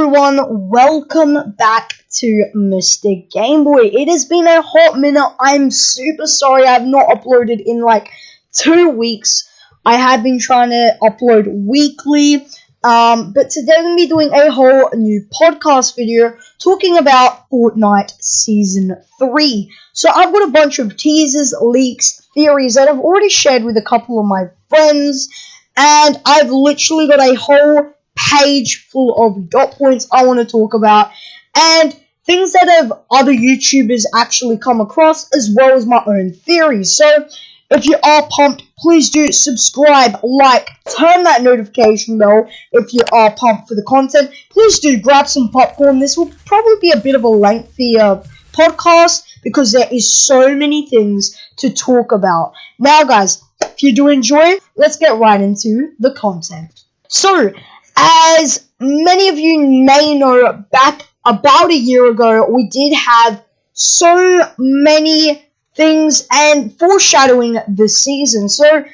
everyone, welcome back to Mr. Gameboy. It has been a hot minute. I'm super sorry I have not uploaded in like 2 weeks. I have been trying to upload weekly, but today I'm going to be doing a whole new podcast video talking about Fortnite Season 3. So I've got a bunch of teasers, leaks, theories that I've already shared with a couple of my friends, and I've literally got a whole page full of dot points I want to talk about, and things that have other YouTubers actually come across, as well as my own theories. So if you are pumped, please do subscribe, like, turn that notification bell if you are pumped for the content. Please do grab some popcorn. This will probably be a bit of a lengthier podcast because there is so many things to talk about. Now guys, if you do enjoy, let's get right into the content. So, as many of you may know, back about a year ago, we did have so many things and foreshadowing this season. So,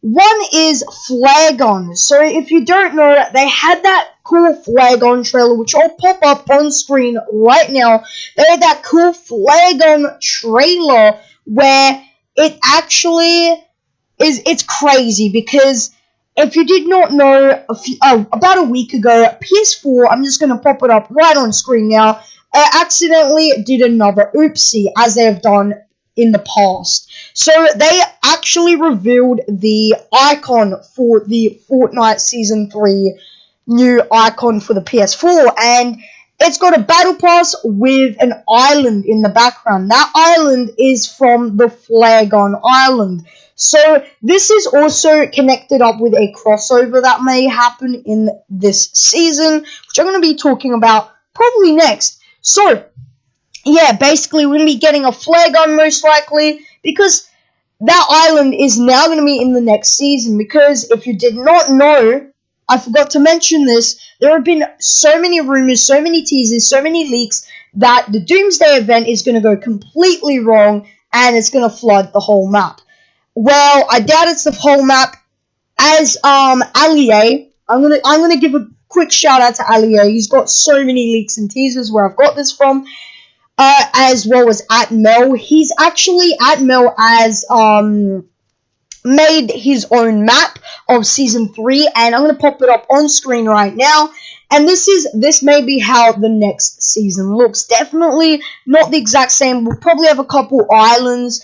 one is Flag On. So, if you don't know, they had that cool Flag On trailer, which I'll pop up on screen right now. They had that cool Flag On trailer where it actually it's crazy because if you did not know, about a week ago, PS4, I'm just going to pop it up right on screen now, accidentally did another oopsie, as they have done in the past. So they actually revealed the icon for the Fortnite Season 3 new icon for the PS4, and it's got a battle pass with an island in the background. That island is from the Flag On Island. So this is also connected up with a crossover that may happen in this season, which I'm going to be talking about probably next. So, yeah, basically we're going to be getting a Flag On most likely, because that island is now going to be in the next season. Because if you did not know, I forgot to mention this, there have been so many rumors, so many teasers, so many leaks that the Doomsday event is going to go completely wrong and it's going to flood the whole map. Well, I doubt it's the whole map. As Allier, I'm gonna give a quick shout out to Allier. He's got so many leaks and teasers where I've got this from, as well as @Mel. He's actually @Mel as made his own map of Season 3, and I'm gonna pop it up on screen right now. And this may be how the next season looks. Definitely not the exact same. We'll probably have a couple islands,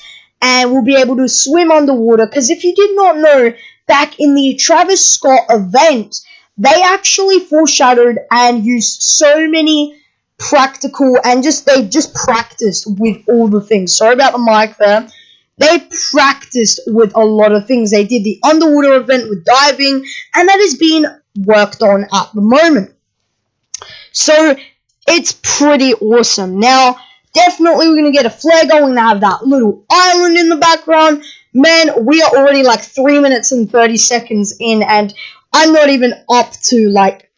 and we'll be able to swim underwater. Because if you did not know, back in the Travis Scott event, they actually foreshadowed and used so many practical, and they just practiced with all the things. Sorry about the mic there. They practiced with a lot of things. They did the underwater event with diving, and that is being worked on at the moment. So it's pretty awesome. Now, definitely we're going to get a Flag On. We're going to have that little island in the background. Man, we are already like 3 minutes and 30 seconds in, and I'm not even up to like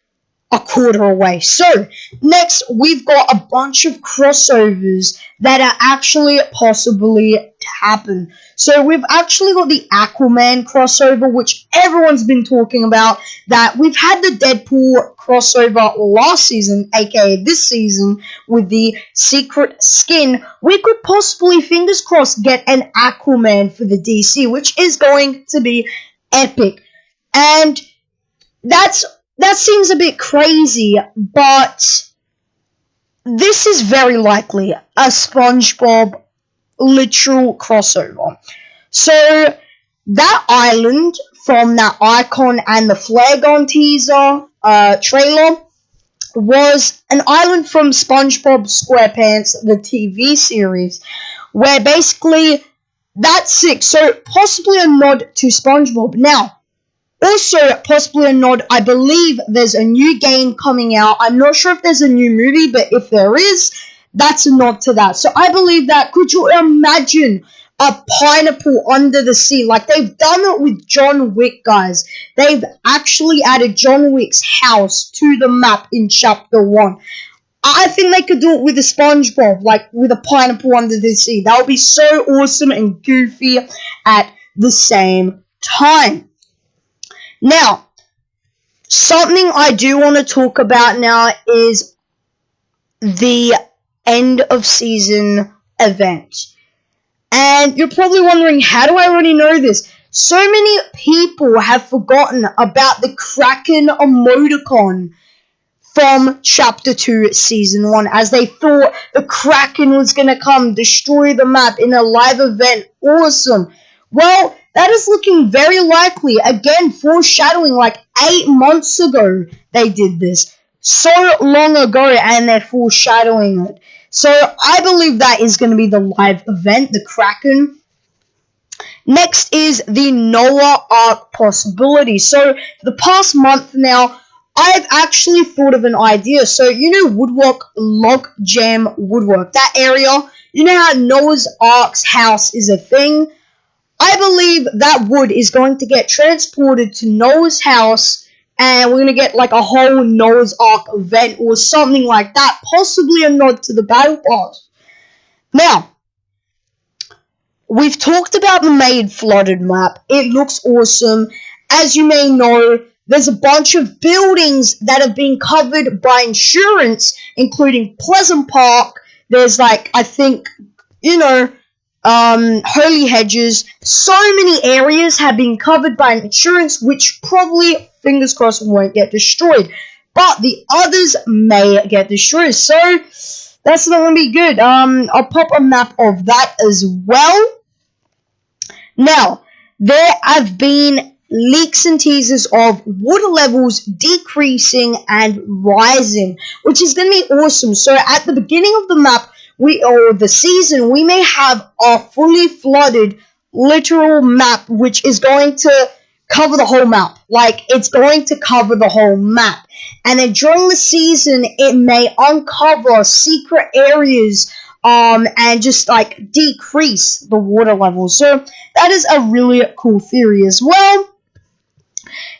a quarter away. So, next we've got a bunch of crossovers that are actually possibly to happen. So, we've actually got the Aquaman crossover, which everyone's been talking about. That we've had the Deadpool crossover last season, aka this season, with the secret skin. We could possibly, fingers crossed, get an Aquaman for the DC, which is going to be epic. And that seems a bit crazy, but this is very likely a SpongeBob literal crossover. So, that island from that icon and the Flag On teaser trailer was an island from SpongeBob SquarePants, the TV series, where basically that's sick. So, possibly a nod to SpongeBob. Now, also, possibly a nod, I believe there's a new game coming out. I'm not sure if there's a new movie, but if there is, that's a nod to that. So I believe that. Could you imagine a pineapple under the sea? Like they've done it with John Wick, guys. They've actually added John Wick's house to the map in Chapter 1. I think they could do it with a SpongeBob, like with a pineapple under the sea. That would be so awesome and goofy at the same time. Now, Something I do want to talk about now is the end of season event. And you're probably wondering, how do I already know this? So many people have forgotten about the Kraken emoticon from Chapter 2, Season 1, as they thought the Kraken was going to come destroy the map in a live event. Awesome. Well, that is looking very likely. Again, foreshadowing, like 8 months ago they did this. So long ago, and they're foreshadowing it. So I believe that is going to be the live event, the Kraken. Next is the Noah Ark possibility. So for the past month now, I've actually thought of an idea. So you know Woodwork, Log Jam Woodwork, that area, you know how Noah's Ark's house is a thing? I believe that wood is going to get transported to Noah's house, and we're going to get like a whole Noah's Ark event or something like that, possibly a nod to the Battle Pass. Now, we've talked about the Made Flooded map. It looks awesome. As you may know, there's a bunch of buildings that have been covered by insurance, including Pleasant Park. There's like, I think, Holy Hedges. So many areas have been covered by insurance, which probably, fingers crossed, won't get destroyed. But the others may get destroyed. So that's not going to be good. I'll pop a map of that as well. Now, there have been leaks and teasers of water levels decreasing and rising, which is going to be awesome. So at the beginning of the map, the season, we may have a fully flooded literal map, which is going to cover the whole map. Like, it's going to cover the whole map. And then during the season, it may uncover secret areas and just like decrease the water level. So that is a really cool theory as well.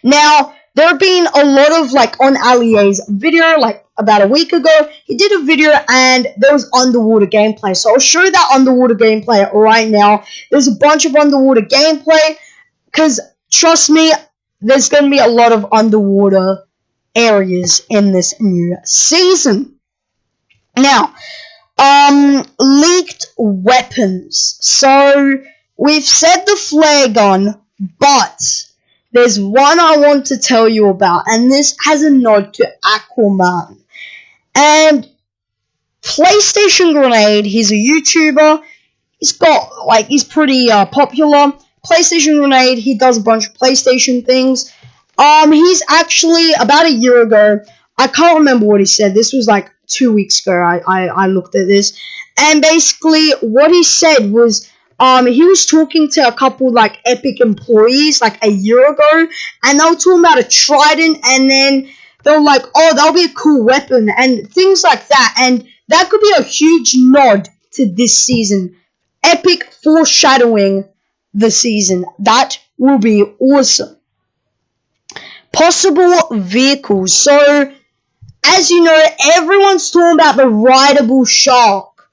Now, there have been a lot of like on Alier's video, like about a week ago, he did a video and there was underwater gameplay. So I'll show you that underwater gameplay right now. There's a bunch of underwater gameplay because trust me, there's going to be a lot of underwater areas in this new season. Now, leaked weapons. So we've said the flare gun, but there's one I want to tell you about, and this has a nod to Aquaman. And PlayStation Grenade, he's a YouTuber. He's pretty popular. PlayStation Grenade, he does a bunch of PlayStation things. He's actually, about a year ago, I can't remember what he said. This was like 2 weeks ago. I looked at this. And basically, what he said was, he was talking to a couple, like, Epic employees, like, a year ago. And they were talking about a trident. And then they were like, oh, that'll be a cool weapon. And things like that. And that could be a huge nod to this season. Epic foreshadowing the season. That will be awesome. Possible vehicles. So, as you know, everyone's talking about the rideable shark.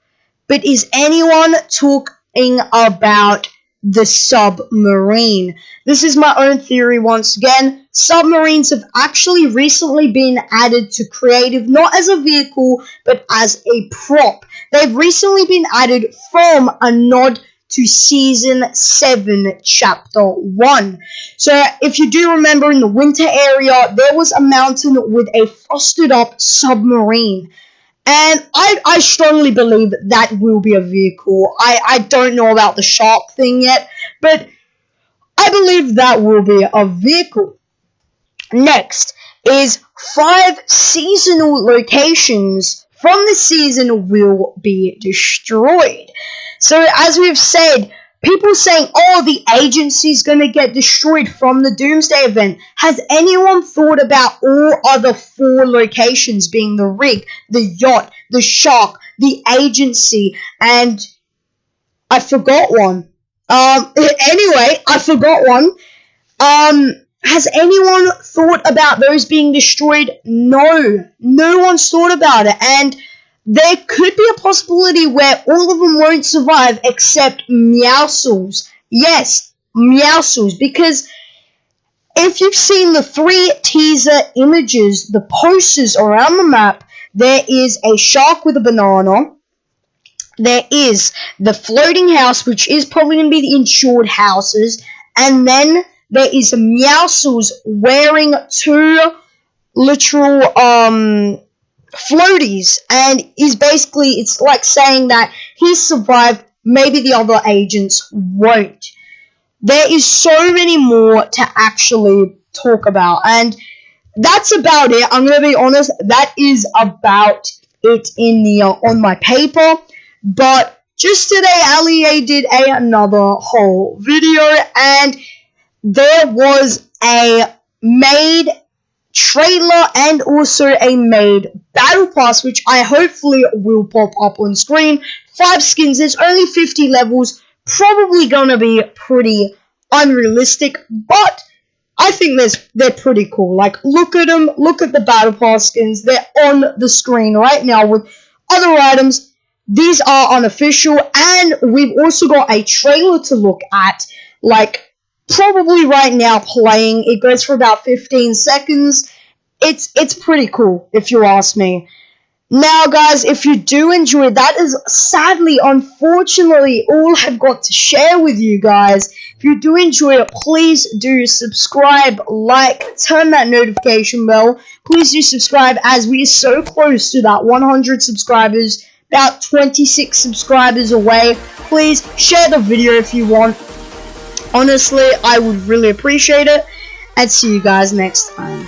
But is anyone talking about the submarine? This is my own theory once again. Submarines have actually recently been added to creative, not as a vehicle, but as a prop. They've recently been added from a nod to Season 7, Chapter 1. So, if you do remember, in the winter area, there was a mountain with a frosted up submarine. And I strongly believe that will be a vehicle. I don't know about the shark thing yet, but I believe that will be a vehicle. Next is 5 seasonal locations from the season will be destroyed. So as we've said, people saying, oh, the agency's going to get destroyed from the Doomsday event. Has anyone thought about all other 4 locations being the rig, the yacht, the shark, the agency, and I forgot one. Anyway, I forgot one. Has anyone thought about those being destroyed? No. No one's thought about it. And there could be a possibility where all of them won't survive except Meowscles. Yes, Meowscles. Because if you've seen the 3 teaser images, the posters around the map, there is a shark with a banana. There is the floating house, which is probably going to be the insured houses. And then there is Meowscles wearing 2 literal floaties. And it's like saying that he survived, maybe the other agents won't. There is so many more to actually talk about. And that's about it. I'm going to be honest, that is about it in the on my paper. But just today, Ali did another whole video, and there was a made trailer and also a made battle pass, which I hopefully will pop up on screen. 5 skins, there's only 50 levels, probably gonna be pretty unrealistic, but I think they're pretty cool. Like, look at them, look at the battle pass skins, they're on the screen right now with other items. These are unofficial, and we've also got a trailer to look at, like, probably right now playing. It goes for about 15 seconds. It's pretty cool, if you ask me. Now, guys, if you do enjoy, that is sadly, unfortunately, all I've got to share with you guys. If you do enjoy it, please do subscribe, like, turn that notification bell. Please do subscribe, as we are so close to that 100 subscribers. About 26 subscribers away. Please share the video if you want. Honestly, I would really appreciate it. And see you guys next time.